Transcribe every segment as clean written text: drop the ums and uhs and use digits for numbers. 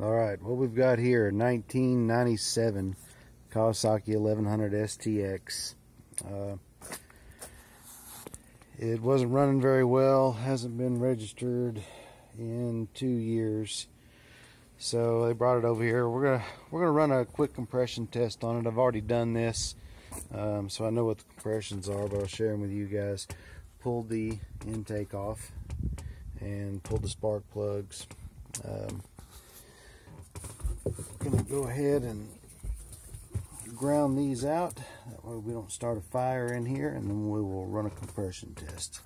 Alright, what we've got here, 1997 Kawasaki 1100 STX. It wasn't running very well, hasn't been registered in 2 years. So they brought it over here. We're gonna run a quick compression test on it. I've already done this, so I know what the compressions are, but I'll share them with you guys. Pulled the intake off and pulled the spark plugs. Gonna go ahead and ground these out, that way we don't start a fire in here, and then we will run a compression test.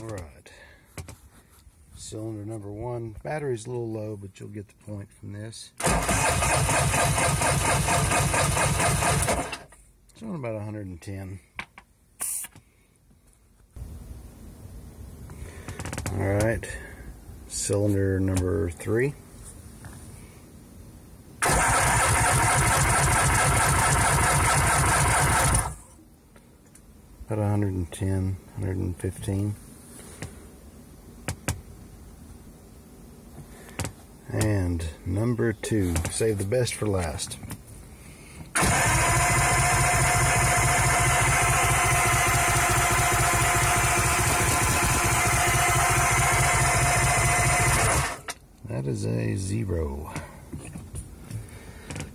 Alright, cylinder number 1. Battery's a little low, but you'll get the point from this. It's on about 110. Alright, cylinder number 3. About 110, 115. And number 2, save the best for last. That is a 0.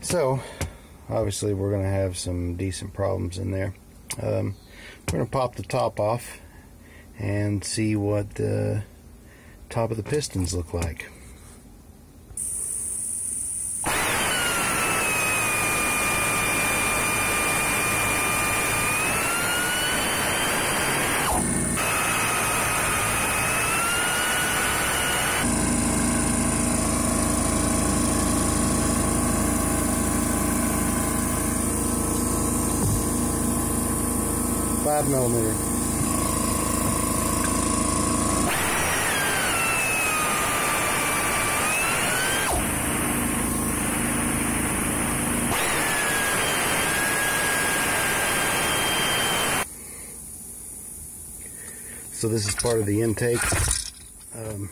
So, obviously we're going to have some decent problems in there. We're going to pop the top off and see what the top of the pistons look like. $5mm. So this is part of the intake.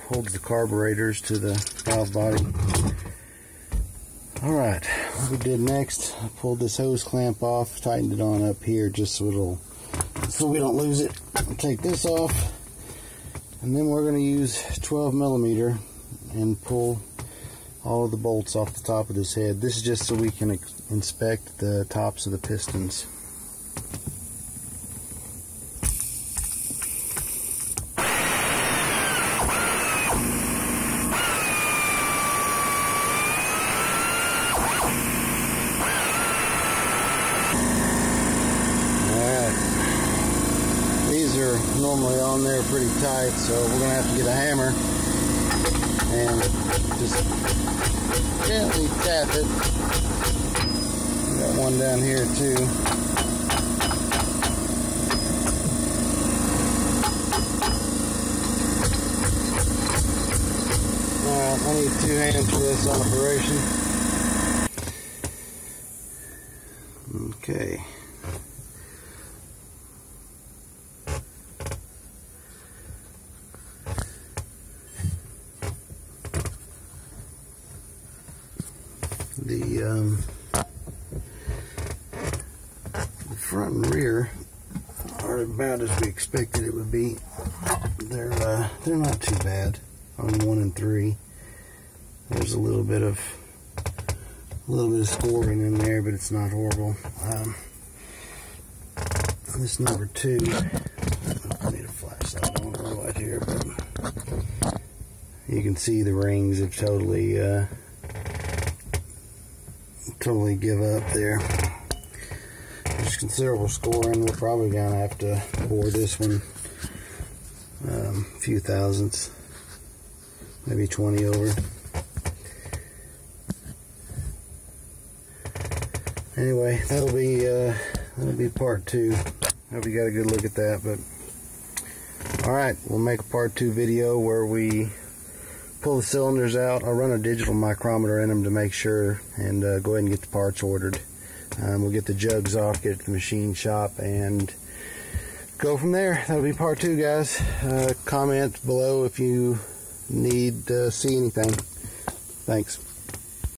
Holds the carburetors to the valve body. Alright, what we did next, I pulled this hose clamp off, tightened it on up here just so we don't lose it. I'll take this off, and then we're going to use 12mm and pull all of the bolts off the top of this head. This is just so we can inspect the tops of the pistons. Normally on there pretty tight, so we're going to have to get a hammer and just gently tap it. Got one down here too. Alright, I need 2 hands for this operation. Okay. The front and rear are about as we expected it would be. They're not too bad on 1 and 3. There's a little bit of scoring in there, but it's not horrible. This number 2, I need a flashlight on the light here, but you can see the rings have totally give up there. There's considerable scoring. We're probably gonna have to bore this one a few thousandths, maybe 20 over. Anyway, that'll be part 2. Hope you got a good look at that. But all right, we'll make a part 2 video where we pull the cylinders out. I'll run a digital micrometer in them to make sure, and go ahead and get the parts ordered. We'll get the jugs off, get it to the machine shop, and go from there. That'll be part 2, guys. Comment below if you need to see anything. Thanks.